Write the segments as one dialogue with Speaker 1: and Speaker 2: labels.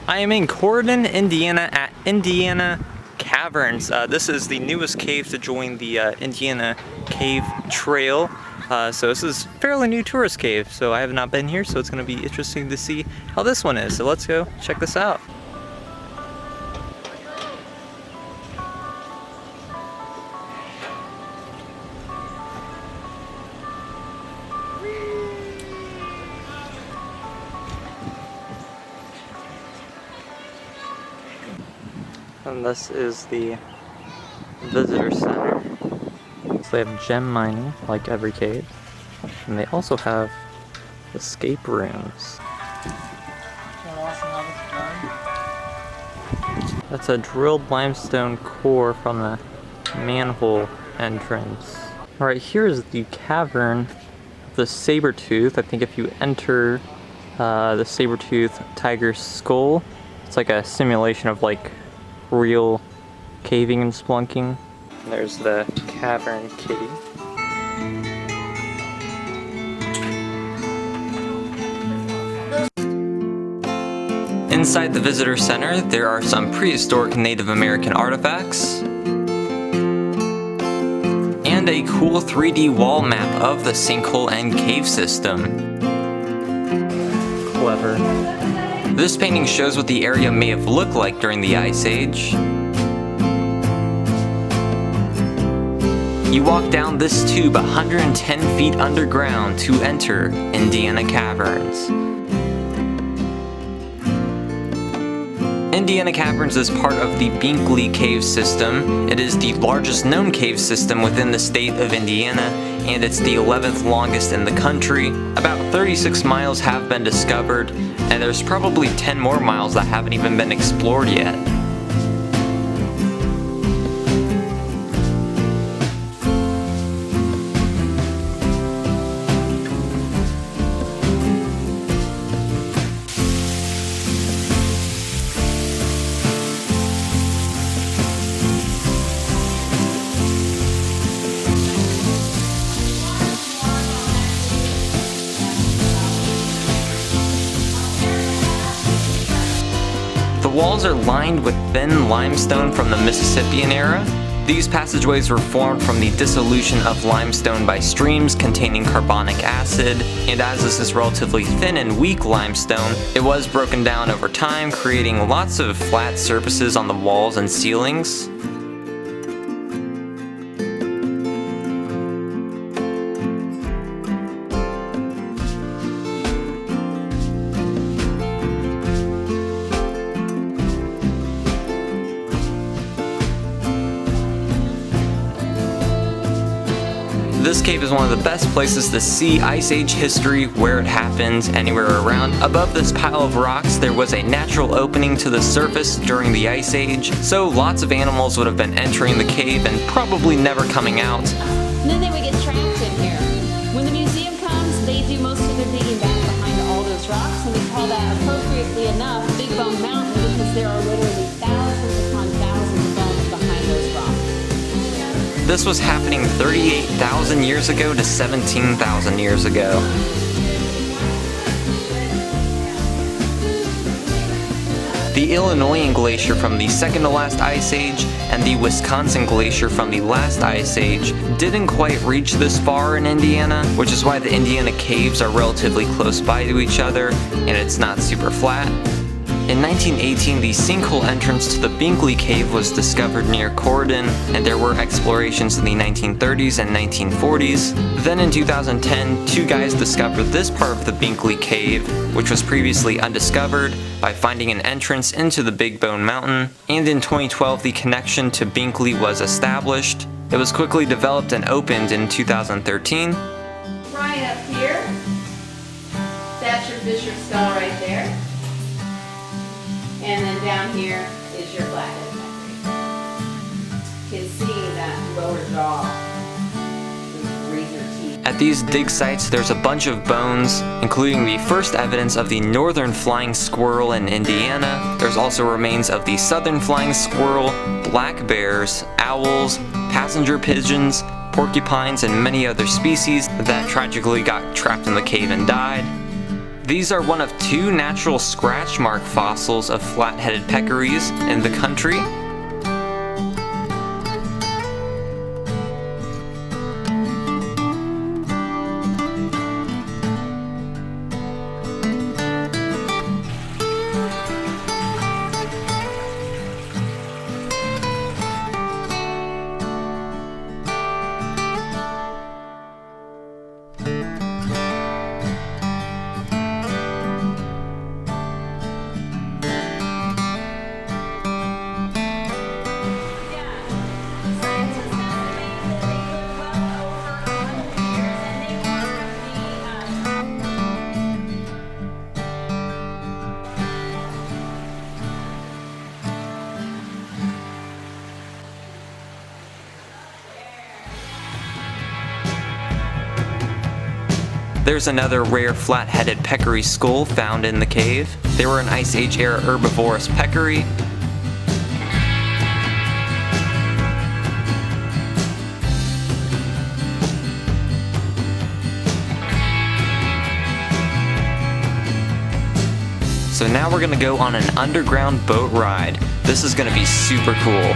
Speaker 1: I am in Corydon, Indiana at Indiana Caverns. This is the newest cave to join the Indiana Cave Trail. So this is a fairly new tourist cave, so I have not been here, so it's going to be interesting to see how this one is. So let's go check this out. And this is the visitor center. So they have gem mining, like every cave. And they also have escape rooms. That's a drilled limestone core from the manhole entrance. Alright, here's the cavern of the Saber-Tooth. I think if you enter the Saber-Tooth tiger's skull, it's like a simulation of like real caving and splunking. And there's the cavern kitty. Inside the visitor center, there are some prehistoric Native American artifacts and a cool 3D wall map of the Sinkhole and cave system. Clever. This painting shows what the area may have looked like during the Ice Age. You walk down this tube 110 feet underground to enter Indiana Caverns. Indiana Caverns is part of the Binkley Cave System. It is the largest known cave system within the state of Indiana, and it's the 11th longest in the country. About 36 miles have been discovered, and there's probably 10 more miles that haven't even been explored yet. The walls are lined with thin limestone from the Mississippian era. These passageways were formed from the dissolution of limestone by streams containing carbonic acid, and as this is relatively thin and weak limestone, it was broken down over time, creating lots of flat surfaces on the walls and ceilings. This cave is one of the best places to see Ice Age history, where it happened, anywhere around. Above this pile of rocks, there was a natural opening to the surface during the Ice Age, so lots of animals would have been entering the cave and probably never coming out.
Speaker 2: And then they would get trapped in here. When the museum comes, they do most of their digging back behind all those rocks, and we call that, appropriately enough, Big Bone Mountain, because there are literally thousands upon thousands of bones behind those rocks.
Speaker 1: This was happening 38,000 years ago to 17,000 years ago. The Illinoisan Glacier from the second to last Ice Age and the Wisconsin Glacier from the last Ice Age didn't quite reach this far in Indiana, which is why the Indiana caves are relatively close by to each other and it's not super flat. In 1918, the Sinkhole Entrance to the Binkley Cave was discovered near Corydon, and there were explorations in the 1930s and 1940s. Then in 2010, two guys discovered this part of the Binkley Cave, which was previously undiscovered, by finding an entrance into the Big Bone Mountain. And in 2012, the connection to Binkley was established. It was quickly developed and opened in 2013.
Speaker 2: Right up here, that's your Fisher skull right there. And then down here is your flathead memory. You can see that lower jaw, those razor teeth.
Speaker 1: At these dig sites, there's a bunch of bones, including the first evidence of the northern flying squirrel in Indiana. There's also remains of the southern flying squirrel, black bears, owls, passenger pigeons, porcupines, and many other species that tragically got trapped in the cave and died. These are one of 2 natural scratch mark fossils of flat-headed peccaries in the country. There's another rare flat-headed peccary skull found in the cave. They were an Ice Age era herbivorous peccary. So now we're gonna go on an underground boat ride. This is gonna be super cool.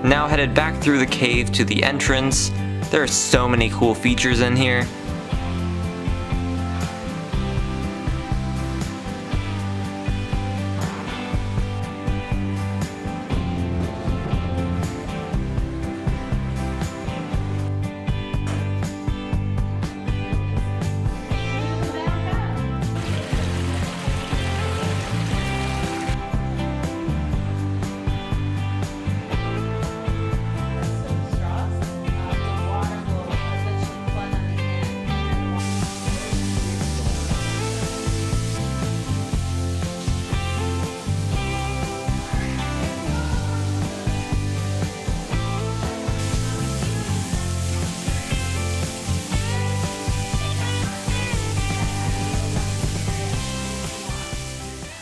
Speaker 1: Now headed back through the cave to the entrance. There are so many cool features in here.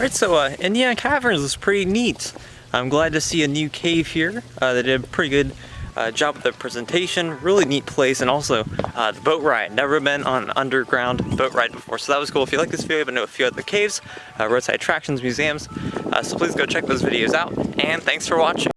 Speaker 1: Alright, so Indiana Caverns is pretty neat. I'm glad to see a new cave here. They did a pretty good job with the presentation. Really neat place, and also the boat ride. Never been on an underground boat ride before, so that was cool. If you like this video, you have to know a few other caves, roadside attractions, museums, so please go check those videos out, and thanks for watching.